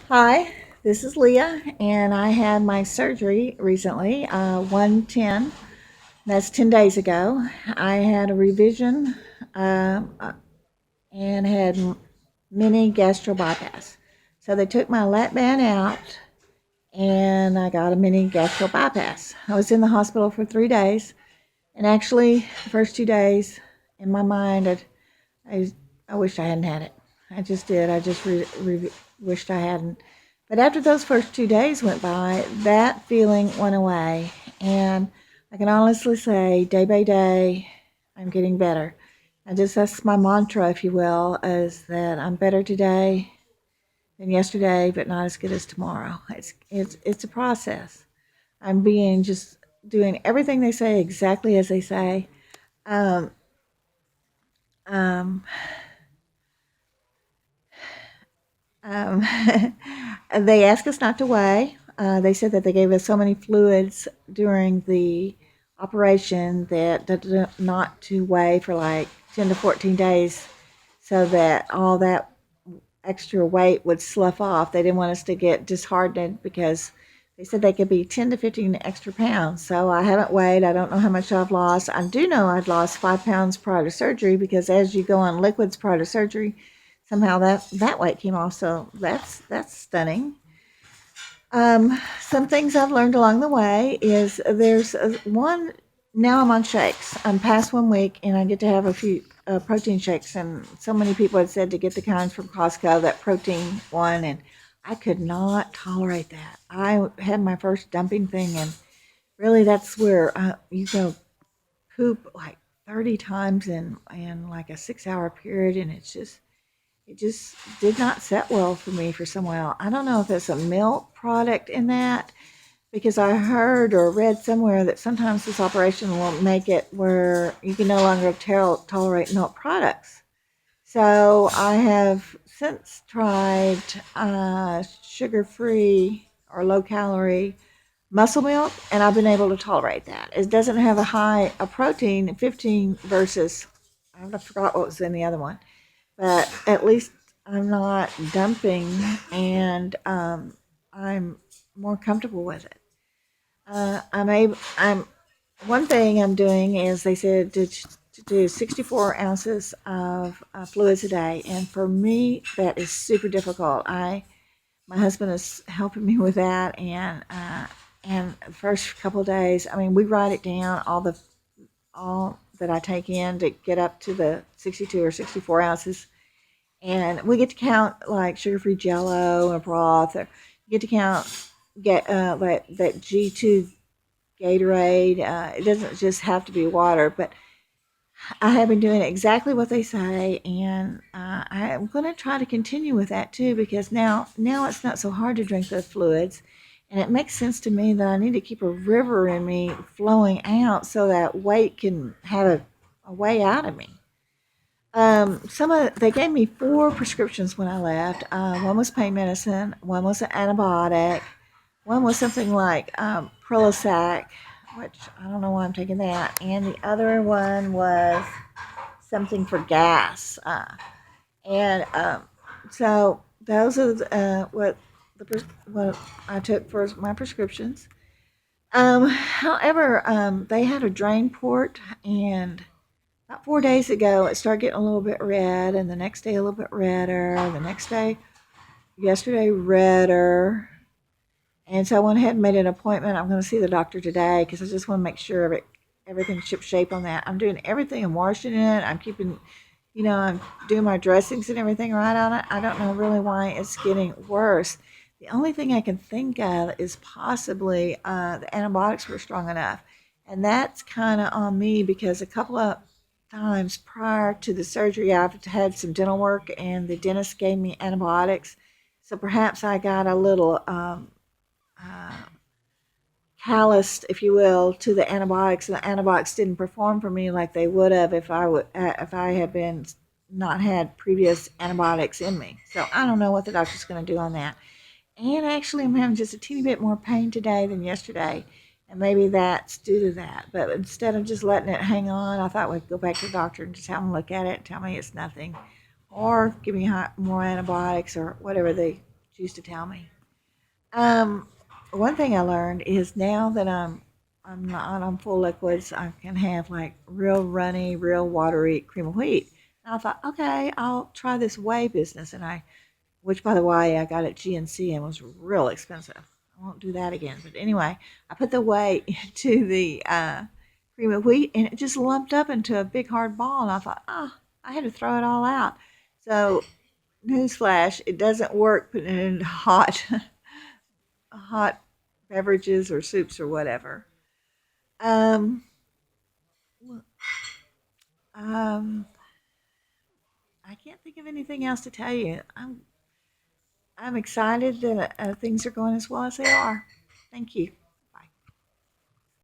Hi, this is Leah, and I had my surgery recently, 110. That's 10 days ago. I had a revision and had mini gastro bypass. So they took my lat band out, and I got a mini gastro bypass. I was in the hospital for 3 days, and actually, the first 2 days, in my mind, I, I wished I hadn't had it. I just did. I just wished I hadn't. But after those first 2 days went by, that feeling went away. And I can honestly say, day by day, I'm getting better. That's my mantra, if you will, is that I'm better today than yesterday, but not as good as tomorrow. It's a process. I'm being just doing everything they say exactly as they say. Um, um, Um, they asked us not to weigh. They said that they gave us so many fluids during the operation that not to weigh for like 10 to 14 days so that all that extra weight would slough off. They didn't want us to get disheartened because they said they could be 10 to 15 extra pounds. So I haven't weighed. I don't know how much I've lost. I do know I'd lost 5 pounds prior to surgery because as you go on liquids prior to surgery, somehow that weight came off. So that's stunning. Some things I've learned along the way is there's one. Now I'm on shakes. I'm past 1 week, and I get to have a few protein shakes. And so many people had said to get the kind from Costco, that protein one, and I could not tolerate that. I had my first dumping thing, and really that's where you go poop like 30 times in like a 6 hour period, and it just did not set well for me for some while. I don't know if it's a milk product in that because I heard or read somewhere that sometimes this operation will make it where you can no longer tolerate milk products. So I have since tried sugar free or low calorie muscle milk, and I've been able to tolerate that. It doesn't have a protein, 15 versus, I forgot what was in the other one, but at least I'm not dumping, and I'm more comfortable with it. I'm one thing I'm doing is they said to do 64 ounces of fluids a day, and for me that is super difficult. My husband is helping me with that, and the first couple of days, I mean, we write it down all that I take in to get up to the 62 or 64 ounces, and we get to count like sugar-free Jello or broth, or you get to count get that G2 Gatorade. It doesn't just have to be water, but I have been doing exactly what they say, and I'm going to try to continue with that too because now it's not so hard to drink the fluids, and it makes sense to me that I need to keep a river in me flowing out so that weight can have a way out of me. They gave me 4 prescriptions when I left. One was pain medicine, one was an antibiotic, one was something like Prilosec, which I don't know why I'm taking that, and the other one was something for gas. And so those are what I took for my prescriptions. However, they had a drain port, and about 4 days ago, it started getting a little bit red, and the next day a little bit redder. The next day, yesterday, redder. And so I went ahead and made an appointment. I'm going to see the doctor today because I just want to make sure everything's ship shape on that. I'm doing everything. I'm washing it. I'm keeping, I'm doing my dressings and everything right on it. I don't know really why it's getting worse. The only thing I can think of is possibly the antibiotics were strong enough. And that's kind of on me because a couple of times prior to the surgery, I've had some dental work and the dentist gave me antibiotics. So perhaps I got a little uh, calloused, if you will, to the antibiotics, and the antibiotics didn't perform for me like they would have if I had been not had previous antibiotics in me. So I don't know what the doctor's going to do on that. And actually, I'm having just a teeny bit more pain today than yesterday, and maybe that's due to that. But instead of just letting it hang on, I thought we'd go back to the doctor and just have him look at it and tell me it's nothing, or give me more antibiotics or whatever they used to tell me. Um, One thing I learned is now that I'm not on full liquids, I can have like real runny, real watery cream of wheat. And I thought, okay, I'll try this whey business, which by the way, I got at GNC and was real expensive. I won't do that again. But anyway, I put the whey into the cream of wheat, and it just lumped up into a big hard ball. And I thought, I had to throw it all out. So, newsflash, it doesn't work putting it in hot beverages or soups or whatever. Um, um, I can't think of anything else to tell you. I'm excited that things are going as well as they are. Thank you.